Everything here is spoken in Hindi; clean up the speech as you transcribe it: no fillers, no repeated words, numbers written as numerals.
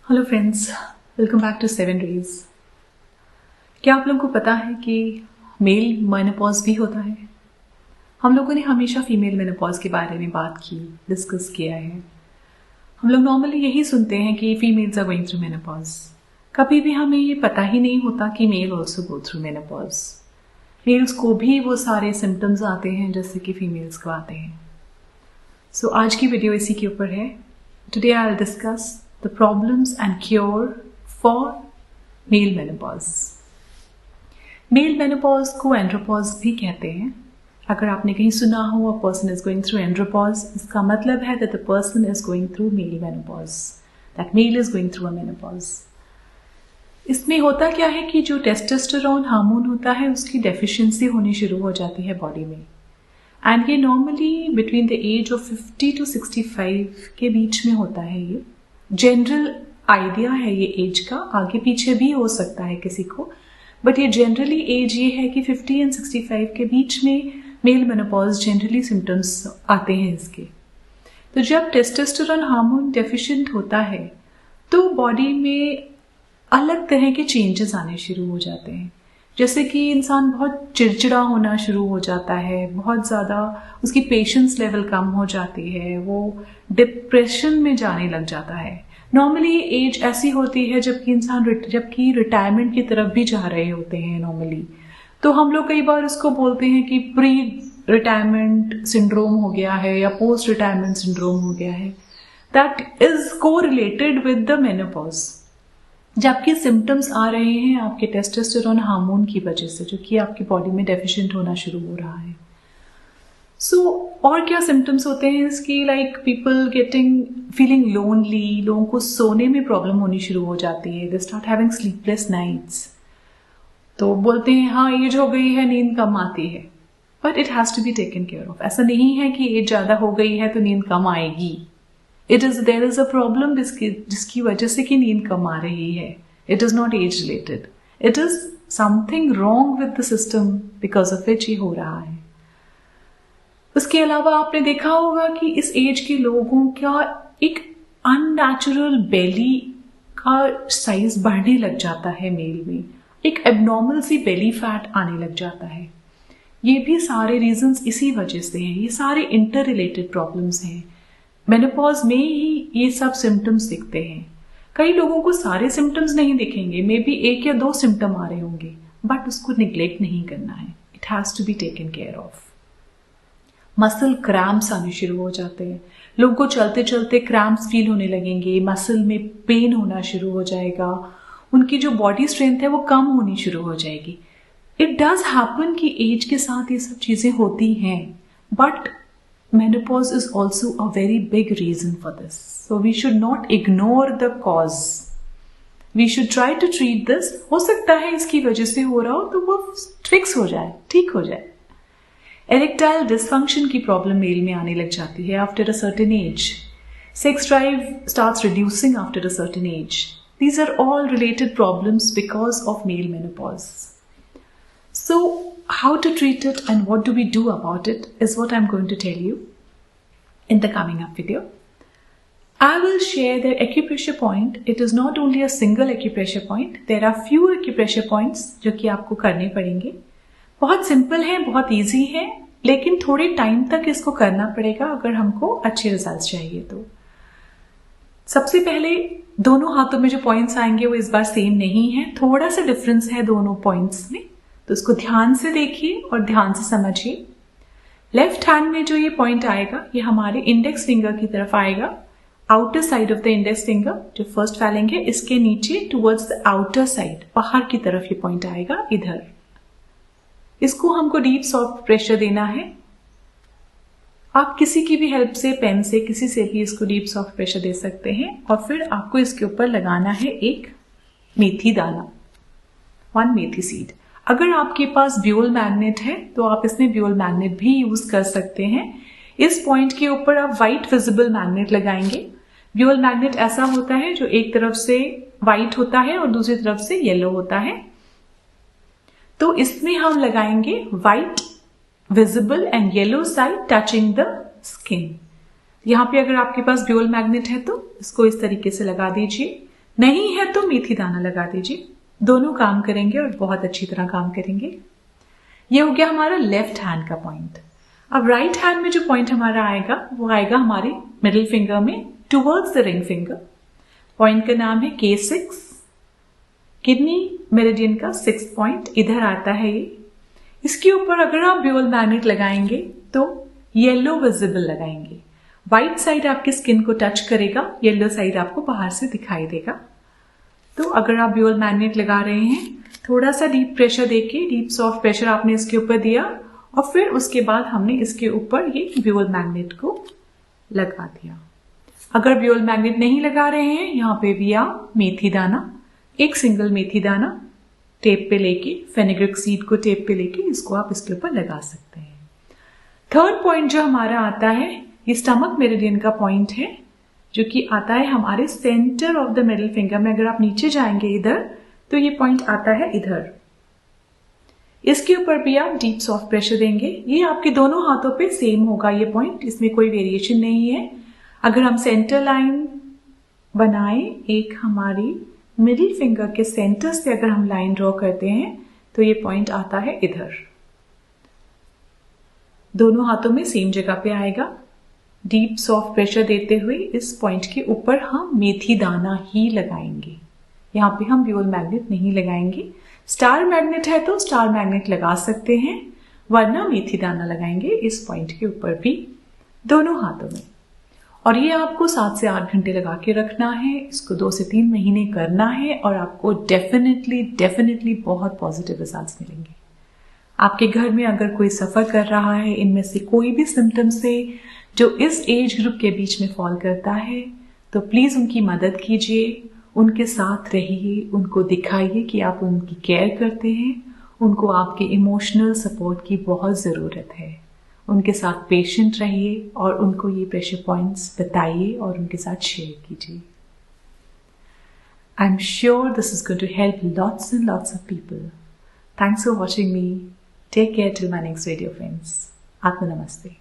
Hello friends, welcome back to 7 Rays। क्या आप लोगों को पता है कि मेल मेनोपॉज भी होता है? हम लोगों ने हमेशा फीमेल मेनोपॉज के बारे में बात की, डिस्कस किया है। हम लोग नॉर्मली यही सुनते हैं कि females are going through menopause. कभी भी हमें ये पता ही नहीं होता कि male also go through menopause. Males को भी वो सारे सिम्टम्स आते हैं जैसे कि फीमेल्स को आते हैं। सो आज की वीडियो इसी के ऊपर है। Today I will discuss the problems and cure for male menopause। Male menopause को andropause भी कहते हैं। अगर आपने कहीं सुना हो a person is going through andropause, इसका मतलब है that the person is going through male menopause, that male is going through a menopause। इसमें होता क्या है कि जो टेस्टोस्टेरोन हार्मोन होता है उसकी डेफिशिएंसी होनी शुरू हो जाती है बॉडी में। एंड ये normally between the age of 50 to 65 के बीच में होता है। ये जनरल आइडिया है ये एज का, आगे पीछे भी हो सकता है किसी को, बट ये जनरली एज ये है कि 50 and 65 के बीच में मेल मेनोपॉज जनरली सिम्टम्स आते हैं इसके। तो जब टेस्टोस्टेरोन हार्मोन डेफिशिएंट होता है तो बॉडी में अलग तरह के चेंजेस आने शुरू हो जाते हैं। जैसे कि इंसान बहुत चिड़चिड़ा होना शुरू हो जाता है, बहुत ज़्यादा उसकी पेशेंस लेवल कम हो जाती है, वो डिप्रेशन में जाने लग जाता है। नॉर्मली ये एज ऐसी होती है जबकि इंसान जबकि रिटायरमेंट की तरफ भी जा रहे होते हैं नॉर्मली। तो हम लोग कई बार उसको बोलते हैं कि प्री रिटायरमेंट सिंड्रोम हो गया है या पोस्ट रिटायरमेंट सिंड्रोम हो गया है। दैट इज को रिलेटेड विद द मेनोपॉज। जबकि सिम्टम्स आ रहे हैं आपके टेस्टोस्टेरोन हार्मोन की वजह से, जो कि आपकी बॉडी में डेफिशिएंट होना शुरू हो रहा है। और क्या सिम्टम्स होते हैं इसकी? Like people getting feeling lonely, लोगों को सोने में प्रॉब्लम होनी शुरू हो जाती है। They start having sleepless nights. तो बोलते हैं हाँ एज हो गई है, नींद कम आती है, but it has to be taken care of. ऐसा नहीं है कि एज ज्यादा हो गई है तो नींद कम आएगी। देयर इज अ प्रॉब्लम जिसकी वजह से कि नींद कम आ रही है। It is not age related, it is something wrong with the system because of which ये हो रहा है। उसके अलावा आपने देखा होगा कि इस एज के लोगों का एक अननेचुरल बेली का साइज बढ़ने लग जाता है मेल में, एक एबनॉर्मल सी बेली फैट आने लग जाता है। ये भी सारे रीजंस इसी वजह से हैं। ये सारे इंटर रिलेटेड प्रॉब्लम्स हैं। मेनोपॉज में ही ये सब सिम्टम्स दिखते हैं। कई लोगों को सारे सिम्टम्स नहीं दिखेंगे, मे बी 1 या 2 सिम्टम आ रहे होंगे, बट उसको निग्लेक्ट नहीं करना है। It has to be taken care of. Muscle cramps आने शुरू हो जाते हैं। लोगों को चलते चलते क्रैम्प्स फील होने लगेंगे, मसल में पेन होना शुरू हो जाएगा, उनकी जो बॉडी स्ट्रेंथ है वो कम होनी शुरू हो जाएगी। इट डज हैपन कि एज के साथ ये सब चीजें होती हैं, but menopause is also a very big reason for this. So we should not ignore the cause. We should try to treat this. हो सकता है इसकी वजह से हो रहा हो तो वो फिक्स हो जाए, ठीक हो जाए। Erectile dysfunction की प्रॉब्लम मेल में आने लग जाती है after a certain age. Sex drive starts reducing after a certain age. These are all related problems because of male menopause. So how to treat it and what do we do about it is what I'm going to tell you in the coming up video. I will share the acupressure point. It is not only a single acupressure point. There are few acupressure points जो कि आपको करने पड़ेंगे। बहुत सिंपल है, बहुत इजी है, लेकिन थोड़े टाइम तक इसको करना पड़ेगा अगर हमको अच्छे रिजल्ट्स चाहिए तो। सबसे पहले दोनों हाथों में जो पॉइंट्स आएंगे वो इस बार सेम नहीं है, थोड़ा सा डिफरेंस है दोनों पॉइंट्स में, तो उसको ध्यान से देखिए और ध्यान से समझिए। लेफ्ट हैंड में जो ये पॉइंट आएगा ये हमारे इंडेक्स फिंगर की तरफ आएगा, outer side of the index finger, जो फर्स्ट फैलिंग है इसके नीचे टुवर्ड्स द आउटर साइड, बाहर की तरफ ये पॉइंट आएगा इधर। इसको हमको डीप सॉफ्ट प्रेशर देना है। आप किसी की भी हेल्प से, पेन से, किसी से भी इसको डीप सॉफ्ट प्रेशर दे सकते हैं। और फिर आपको इसके ऊपर लगाना है एक मेथी दाना, 1 मेथी सीड। अगर आपके पास ब्यूल मैग्नेट है तो आप इसमें ब्यूल मैग्नेट भी यूज कर सकते हैं। इस पॉइंट के ऊपर आप व्हाइट विजिबल मैग्नेट लगाएंगे। ब्यूल मैग्नेट ऐसा होता है जो एक तरफ से व्हाइट होता है और दूसरी तरफ से येलो होता है। तो इसमें हम लगाएंगे white visible and yellow side touching the skin. यहाँ पे अगर आपके पास ब्यूल मैग्नेट है तो इसको इस तरीके से लगा दीजिए। नहीं है तो मेथी दाना लगा दीजिए। दोनों काम करेंगे और बहुत अच्छी तरह काम करेंगे। ये हो गया हमारा लेफ्ट हैंड का पॉइंट। अब राइट हैंड में जो पॉइंट हमारा आएगा वो आएगा हमारे मिडिल फिंगर में towards the ring finger. Point का नाम है K6, किडनी मेरिडियन का 6th पॉइंट इधर आता है ये। इसके ऊपर अगर आप ड्यूल मैग्नेट लगाएंगे तो येलो विजिबल लगाएंगे। व्हाइट साइड आपकी स्किन को टच करेगा, येलो साइड आपको बाहर से दिखाई देगा। तो अगर आप ड्यूल मैग्नेट लगा रहे हैं, थोड़ा सा डीप प्रेशर देके, डीप सॉफ्ट प्रेशर आपने इसके ऊपर दिया और फिर उसके बाद हमने इसके ऊपर ये ड्यूल मैग्नेट को लगा दिया। अगर ड्यूल मैग्नेट नहीं लगा रहे हैं, यहाँ पे भी आप मेथी दाना, एक सिंगल मेथी दाना टेप पे लेके, फेनेग्रिक सीड को टेप पे लेके इसको आप इसके ऊपर लगा सकते हैं। थर्ड पॉइंट जो हमारा आता है ये स्टमक मेरिडियन का पॉइंट है, जो कि आता है हमारे centre of the middle finger में। अगर आप नीचे जाएंगे इधर तो ये पॉइंट आता है इधर। इसके ऊपर भी आप डीप सॉफ्ट प्रेशर देंगे। ये आपके दोनों हाथों पे सेम होगा ये पॉइंट, इसमें कोई वेरिएशन नहीं है। अगर हम सेंटर लाइन बनाएं, एक हमारी मिडिल फिंगर के सेंटर से अगर हम लाइन ड्रॉ करते हैं तो ये पॉइंट आता है इधर। दोनों हाथों में सेम जगह पे आएगा। डीप सॉफ्ट प्रेशर देते हुए इस पॉइंट के ऊपर हम मेथी दाना ही लगाएंगे। यहाँ पे हम ड्यूल मैग्नेट नहीं लगाएंगे। स्टार मैग्नेट है तो स्टार मैग्नेट लगा सकते हैं, वरना मेथी दाना लगाएंगे इस पॉइंट के ऊपर भी, दोनों हाथों में। और ये आपको 7 से 8 घंटे लगा के रखना है। इसको 2 से 3 महीने करना है और आपको डेफिनेटली बहुत पॉजिटिव रिजल्ट्स मिलेंगे। आपके घर में अगर कोई सफर कर रहा है इनमें से कोई भी सिम्टम से जो इस एज ग्रुप के बीच में फॉल करता है, तो प्लीज उनकी मदद कीजिए, उनके साथ रहिए, उनको दिखाइए कि आप उनकी केयर करते हैं। उनको आपके इमोशनल सपोर्ट की बहुत ज़रूरत है। उनके साथ पेशेंट रहिए और उनको ये प्रेशर पॉइंट्स बताइए और उनके साथ शेयर कीजिए। I am sure this is going to help lots and lots of people. Thanks for watching me. Take care till my next video friends. आत्मा नमस्ते।